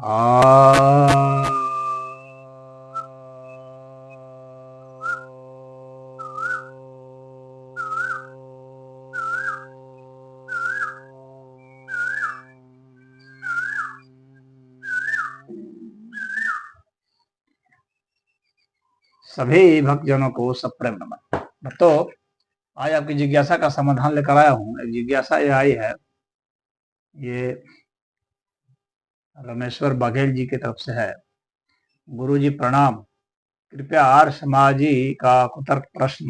आ सभी भक्तजनों को सप्रेम नमन। भक्तों, आज आपकी जिज्ञासा का समाधान लेकर आया हूँ। एक जिज्ञासा ये आई है, ये रमेश्वर बघेल जी की तरफ से है। गुरु जी प्रणाम, कृपया आर्य समाजी का कुतर्क प्रश्न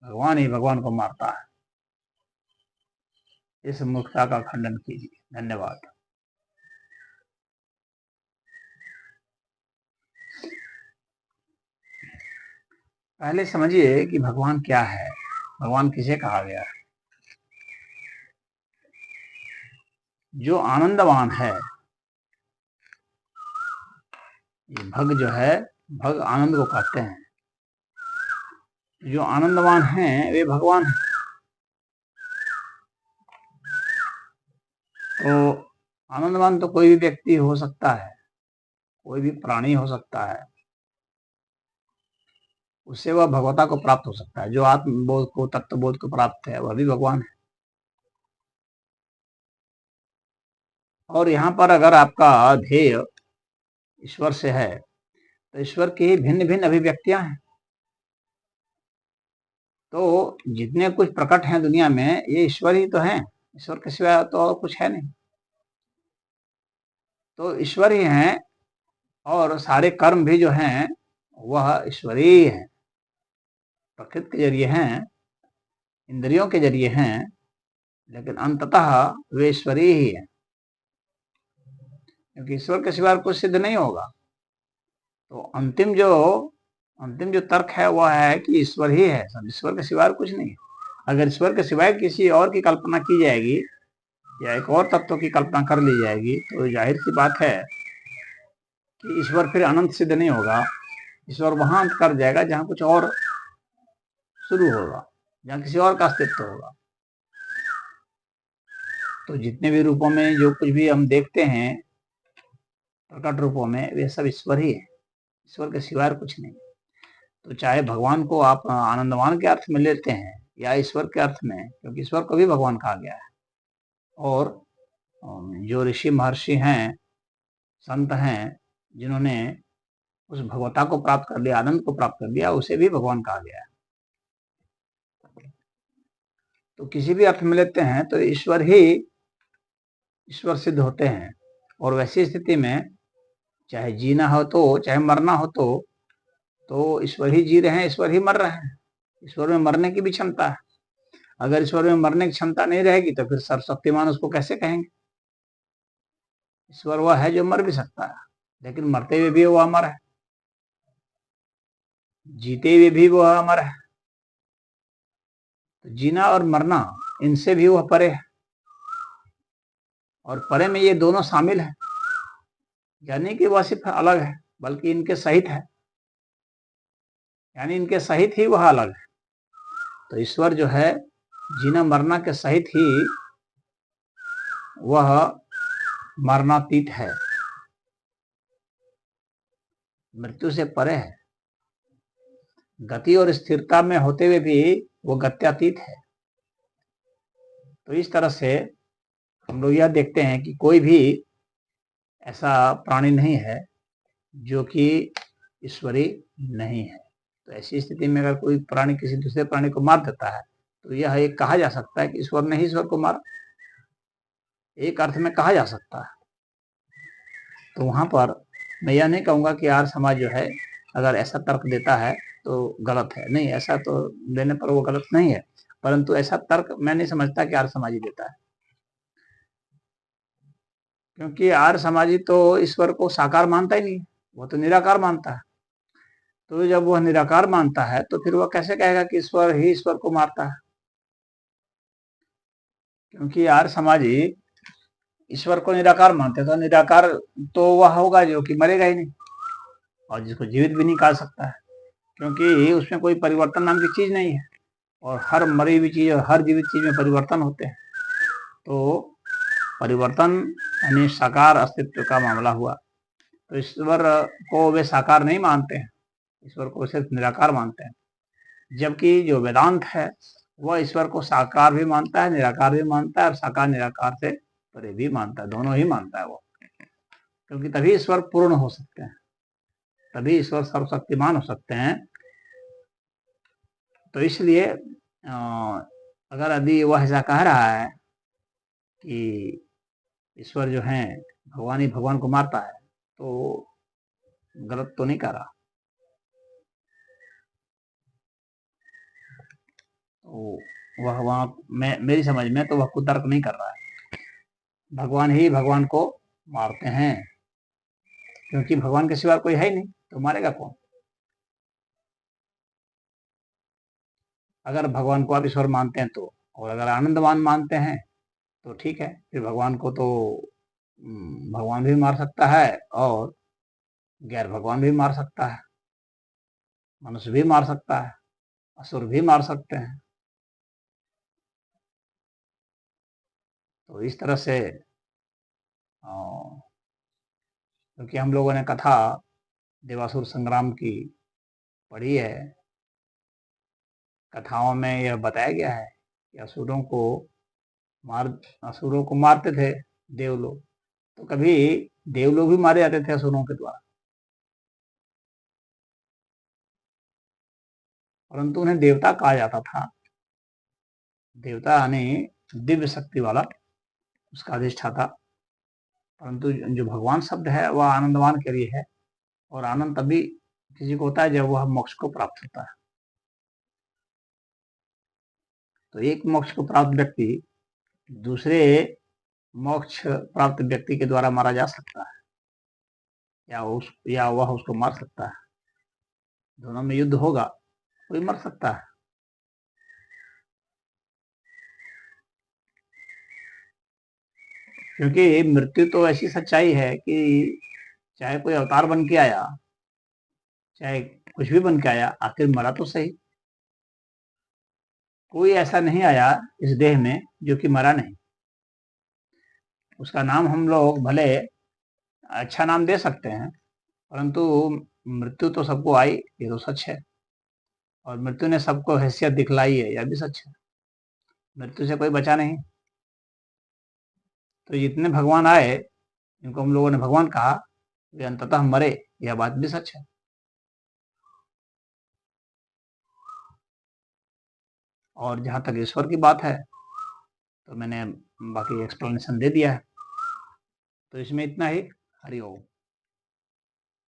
भगवान ही भगवान को मारता है, इस मूर्खता का खंडन कीजिए। धन्यवाद। पहले समझिए कि भगवान क्या है, भगवान किसे कहा गया है। जो आनंदवान है, ये भग जो है, भग आनंद को कहते हैं। जो आनंदवान हैं वे भगवान हैं। तो आनंदवान तो कोई भी व्यक्ति हो सकता है, कोई भी प्राणी हो सकता है, उससे वह भगवता को प्राप्त हो सकता है। जो आत्मबोध को, तत्वबोध को प्राप्त है, वह भी भगवान है। और यहाँ पर अगर आपका ध्येय ईश्वर से है, तो ईश्वर की भिन्न भिन्न अभिव्यक्तियां हैं। तो जितने कुछ प्रकट हैं दुनिया में, ये ईश्वर ही तो हैं। ईश्वर के सिवा तो और कुछ है नहीं। तो ईश्वर ही हैं, और सारे कर्म भी जो हैं वह ईश्वरीय ही हैं। प्रकृति के जरिए हैं, इंद्रियों के जरिए हैं, लेकिन अंततः वे ईश्वरीय ही हैं, क्योंकि ईश्वर के सिवा कुछ सिद्ध नहीं होगा। तो अंतिम जो तर्क है वह है कि ईश्वर ही है, ईश्वर के सिवा कुछ नहीं है। अगर ईश्वर के सिवाय किसी और की कल्पना की जाएगी या एक और तत्व की कल्पना कर ली जाएगी, तो जाहिर सी बात है कि ईश्वर फिर अनंत सिद्ध नहीं होगा। ईश्वर वहां अंत कर जाएगा जहां कुछ और शुरू होगा, जहां किसी और का अस्तित्व होगा। तो जितने भी रूपों में जो कुछ भी हम देखते हैं प्रकट रूपों में, वे सब ईश्वर ही है, ईश्वर के सिवाय कुछ नहीं। तो चाहे भगवान को आप आनंदवान के अर्थ में लेते हैं या ईश्वर के अर्थ में, क्योंकि ईश्वर को भी भगवान कहा गया है। और जो ऋषि महर्षि हैं, संत हैं, जिन्होंने उस भगवता को प्राप्त कर लिया, आनंद को प्राप्त कर लिया, उसे भी भगवान कहा गया है। तो किसी भी अर्थ में लेते हैं तो ईश्वर ही ईश्वर सिद्ध होते हैं। और वैसी स्थिति में चाहे जीना हो तो, चाहे मरना हो तो ईश्वर ही जी रहे हैं, ईश्वर ही मर रहे हैं। ईश्वर में मरने की भी क्षमता है। अगर ईश्वर में मरने की क्षमता नहीं रहेगी तो फिर सर्वशक्तिमान उसको कैसे कहेंगे। ईश्वर वह है जो मर भी सकता है, लेकिन मरते हुए भी वह अमर है, जीते हुए भी वह अमर है। तो जीना और मरना, इनसे भी वह परे है, और परे में ये दोनों शामिल है। यानी कि वह सिर्फ अलग है, बल्कि इनके सहित है, यानी इनके सहित ही वह अलग है। तो ईश्वर जो है, जीना मरना के सहित ही वह मरणातीत है, मृत्यु से परे है। गति और स्थिरता में होते हुए भी वो गत्यातीत है। तो इस तरह से हम लोग यह देखते हैं कि कोई भी ऐसा प्राणी नहीं है जो कि ईश्वरी नहीं है। तो ऐसी स्थिति में अगर कोई प्राणी किसी दूसरे प्राणी को मार देता है, तो यह एक कहा जा सकता है कि ईश्वर ने ही ईश्वर को मारा, एक अर्थ में कहा जा सकता है। तो वहां पर मैं यह नहीं कहूंगा कि आर्य समाज जो है अगर ऐसा तर्क देता है तो गलत है। नहीं, ऐसा तो देने पर वो गलत नहीं है, परंतु ऐसा तर्क मैं नहीं समझता कि आर्य समाजी देता है। क्योंकि आर्य समाजी तो ईश्वर को साकार मानता ही नहीं, वो तो निराकार मानता है। तो जब वह निराकार मानता है तो फिर वह कैसे कहेगा कि ईश्वर ही ईश्वर को मारता है। क्योंकि आर्य समाजी ईश्वर को निराकार मानते हैं, तो निराकार तो वह होगा जो कि मरेगा ही नहीं, और जिसको जीवित भी नहीं कहा सकता है, क्योंकि उसमें कोई परिवर्तन नाम की चीज नहीं है। और हर मरी हुई चीज और हर जीवित चीज में परिवर्तन होते हैं। तो परिवर्तन यानी साकार अस्तित्व का मामला हुआ। तो ईश्वर को वे साकार नहीं मानते हैं, ईश्वर को सिर्फ निराकार मानते हैं। जबकि जो वेदांत है वह ईश्वर को साकार भी मानता है, निराकार भी मानता है, और साकार निराकार से परे भी मानता है, दोनों ही मानता है वो। क्योंकि तभी ईश्वर पूर्ण हो सकते हैं, तभी ईश्वर सर्वशक्तिमान हो सकते हैं। तो इसलिए अगर यदि वह ऐसा कह रहा है कि ईश्वर जो है भगवान ही भगवान को मारता है, तो गलत तो नहीं कर रहा। तो वह वहां मेरी समझ में तो वह कुतर्क नहीं कर रहा है। भगवान ही भगवान को मारते हैं, क्योंकि भगवान के सिवा कोई है ही नहीं, तो मारेगा कौन? अगर भगवान को आप ईश्वर मानते हैं तो, और अगर आनंदवान मानते हैं तो ठीक है, फिर भगवान को तो भगवान भी मार सकता है और गैर भगवान भी मार सकता है, मनुष्य भी मार सकता है, असुर भी मार सकते हैं। तो इस तरह से क्योंकि हम लोगों ने कथा देवासुर संग्राम की पढ़ी है, कथाओं में यह बताया गया है कि असुरों को मारते थे देवलोग, तो कभी देवलोग भी मारे जाते थे असुरों के द्वारा, परंतु उन्हें देवता कहा जाता था। देवता यानी दिव्य शक्ति वाला, उसका अधिष्ठाता। परंतु जो भगवान शब्द है वह आनंदवान के लिए है, और आनंद तभी किसी को होता है जब वह मोक्ष को प्राप्त होता है। तो एक मोक्ष को प्राप्त व्यक्ति दूसरे मोक्ष प्राप्त व्यक्ति के द्वारा मारा जा सकता है, या वह उसको मार सकता है। दोनों में युद्ध होगा, कोई मर सकता है। क्योंकि मृत्यु तो ऐसी सच्चाई है कि चाहे कोई अवतार बन के आया, चाहे कुछ भी बन के आया, आखिर मरा तो सही। कोई ऐसा नहीं आया इस देह में जो कि मरा नहीं। उसका नाम हम लोग भले अच्छा नाम दे सकते हैं, परंतु मृत्यु तो सबको आई, ये तो सच है। और मृत्यु ने सबको हैसियत दिखलाई है, यह भी सच है। मृत्यु से कोई बचा नहीं। तो जितने भगवान आए, इनको हम लोगों ने भगवान कहा, वे अंततः मरे, यह बात भी सच है। और जहां तक ईश्वर की बात है, तो मैंने बाकी एक्सप्लेनेशन दे दिया है। तो इसमें इतना ही। हरि ओम।